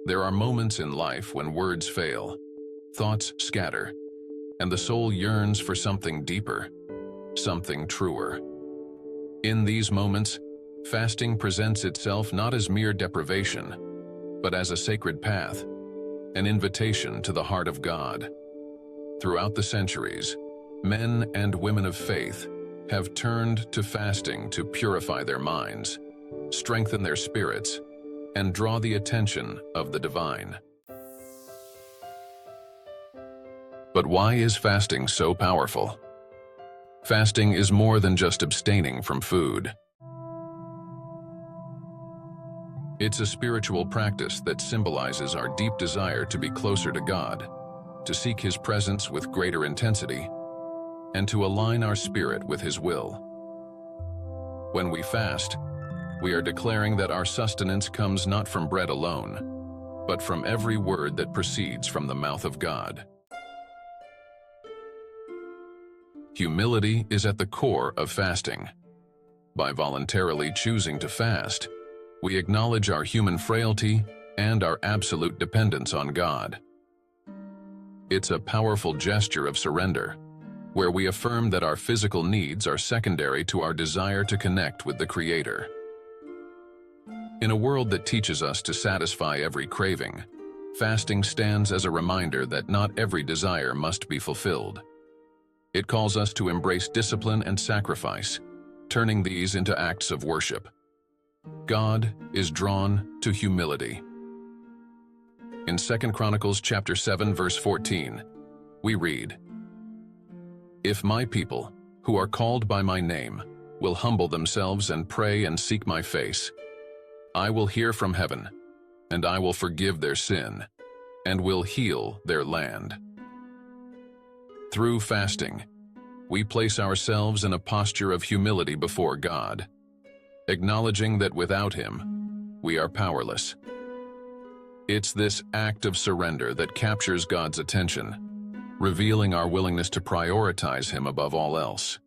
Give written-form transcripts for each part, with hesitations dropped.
There are moments in life when words fail, thoughts scatter, and the soul yearns for something deeper, something truer. In these moments, fasting presents itself not as mere deprivation, but as a sacred path, an invitation to the heart of God. Throughout the centuries, men and women of faith have turned to fasting to purify their minds, strengthen their spirits, and draw the attention of the divine. But why is fasting so powerful? Fasting is more than just abstaining from food. It's a spiritual practice that symbolizes our deep desire to be closer to God, to seek His presence with greater intensity, and to align our spirit with His will. When we fast, we are declaring that our sustenance comes not from bread alone, but from every word that proceeds from the mouth of God. Humility is at the core of fasting. By voluntarily choosing to fast, we acknowledge our human frailty and our absolute dependence on God. It's a powerful gesture of surrender, where we affirm that our physical needs are secondary to our desire to connect with the Creator. In a world that teaches us to satisfy every craving, fasting stands as a reminder that not every desire must be fulfilled. It calls us to embrace discipline and sacrifice, turning these into acts of worship. God is drawn to humility. In 2 Chronicles chapter 7, verse 14, we read, "If my people, who are called by my name, will humble themselves and pray and seek my face, I will hear from heaven, and I will forgive their sin, and will heal their land." Through fasting, we place ourselves in a posture of humility before God, acknowledging that without Him, we are powerless. It's this act of surrender that captures God's attention, revealing our willingness to prioritize Him above all else.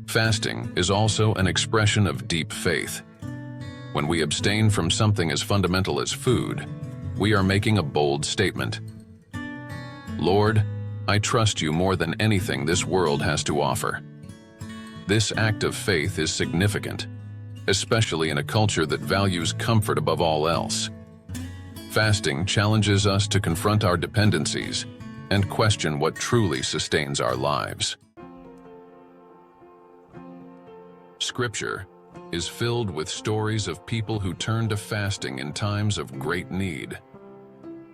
Fasting is also an expression of deep faith. When we abstain from something as fundamental as food, we are making a bold statement. Lord, I trust you more than anything this world has to offer. This act of faith is significant, especially in a culture that values comfort above all else. Fasting challenges us to confront our dependencies and question what truly sustains our lives. Scripture is filled with stories of people who turned to fasting in times of great need.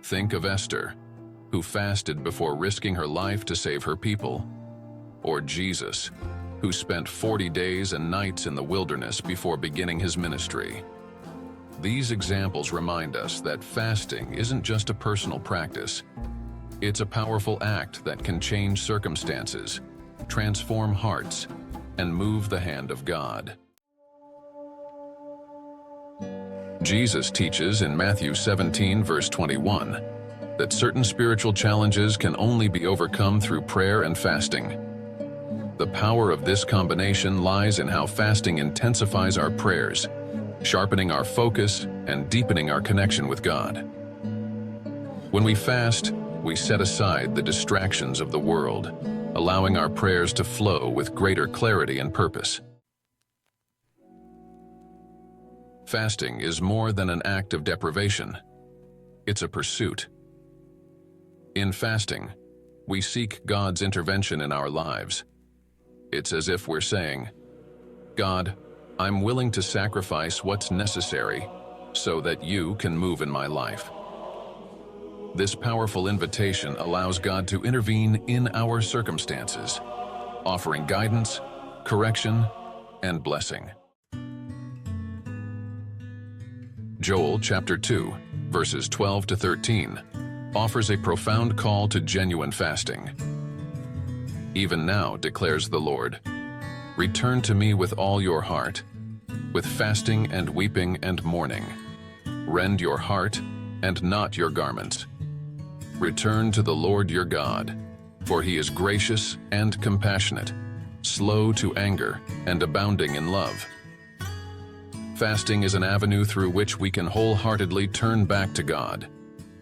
Think of Esther, who fasted before risking her life to save her people, or Jesus, who spent 40 days and nights in the wilderness before beginning his ministry. These examples remind us that fasting isn't just a personal practice. It's a powerful act that can change circumstances, transform hearts, and move the hand of God. Jesus teaches in Matthew 17, verse 21, that certain spiritual challenges can only be overcome through prayer and fasting. The power of this combination lies in how fasting intensifies our prayers, sharpening our focus and deepening our connection with God. When we fast, we set aside the distractions of the world, allowing our prayers to flow with greater clarity and purpose. Fasting is more than an act of deprivation. It's a pursuit. In fasting, we seek God's intervention in our lives. It's as if we're saying, God, I'm willing to sacrifice what's necessary so that you can move in my life. This powerful invitation allows God to intervene in our circumstances, offering guidance, correction, and blessing. Joel chapter 2, verses 12 to 13, offers a profound call to genuine fasting. Even now, declares the Lord, return to me with all your heart, with fasting and weeping and mourning. Rend your heart and not your garments. Return to the Lord your God, for he is gracious and compassionate, slow to anger and abounding in love. Fasting is an avenue through which we can wholeheartedly turn back to God,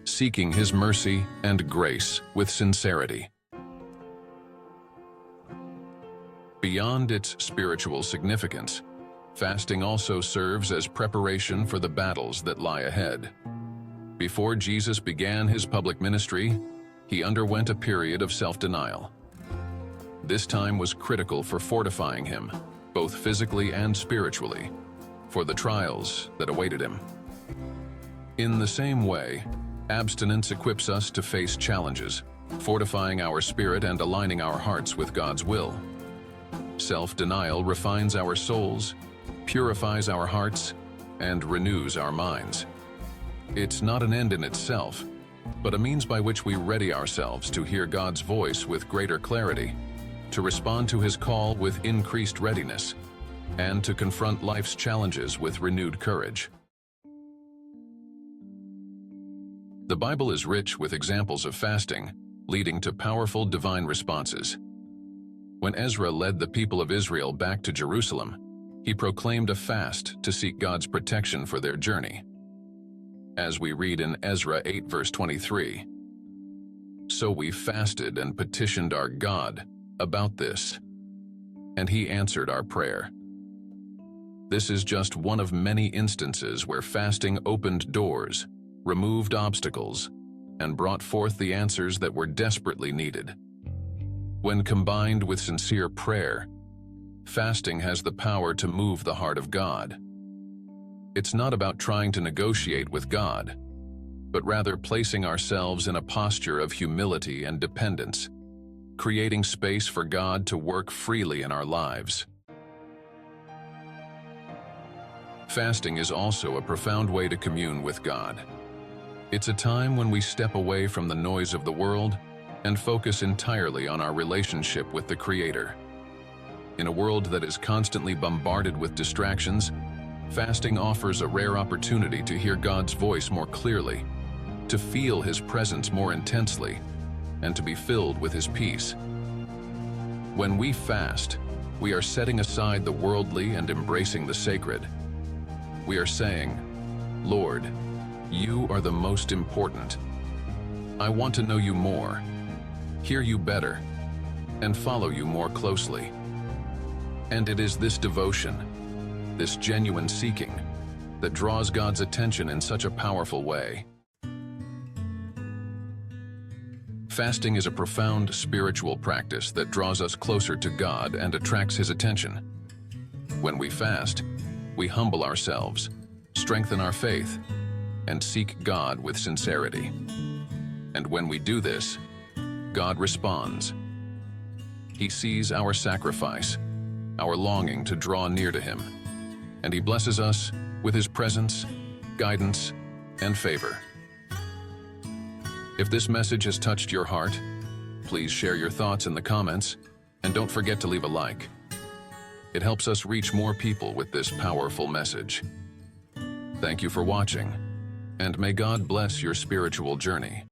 seeking His mercy and grace with sincerity. Beyond its spiritual significance, fasting also serves as preparation for the battles that lie ahead. Before Jesus began His public ministry, He underwent a period of self-denial. This time was critical for fortifying Him, both physically and spiritually, for the trials that awaited Him. In the same way, abstinence equips us to face challenges, fortifying our spirit and aligning our hearts with God's will. Self-denial refines our souls, purifies our hearts, and renews our minds. It's not an end in itself, but a means by which we ready ourselves to hear God's voice with greater clarity, to respond to His call with increased readiness, and to confront life's challenges with renewed courage. The Bible is rich with examples of fasting, leading to powerful divine responses. When Ezra led the people of Israel back to Jerusalem, he proclaimed a fast to seek God's protection for their journey. As we read in Ezra 8 verse 23, "So we fasted and petitioned our God about this, and He answered our prayer." This is just one of many instances where fasting opened doors, removed obstacles, and brought forth the answers that were desperately needed. When combined with sincere prayer, fasting has the power to move the heart of God. It's not about trying to negotiate with God, but rather placing ourselves in a posture of humility and dependence, creating space for God to work freely in our lives. Fasting is also a profound way to commune with God. It's a time when we step away from the noise of the world and focus entirely on our relationship with the Creator. In a world that is constantly bombarded with distractions, fasting offers a rare opportunity to hear God's voice more clearly, to feel His presence more intensely, and to be filled with His peace. When we fast, we are setting aside the worldly and embracing the sacred. We are saying, "Lord, You are the most important. I want to know You more, hear You better, and follow You more closely." And it is this devotion, this genuine seeking, that draws God's attention in such a powerful way. Fasting is a profound spiritual practice that draws us closer to God and attracts His attention. When we fast, we humble ourselves, strengthen our faith, and seek God with sincerity. And when we do this, God responds. He sees our sacrifice, our longing to draw near to Him, and He blesses us with His presence, guidance, and favor. If this message has touched your heart, please share your thoughts in the comments, and don't forget to leave a like. It helps us reach more people with this powerful message. Thank you for watching, and may God bless your spiritual journey.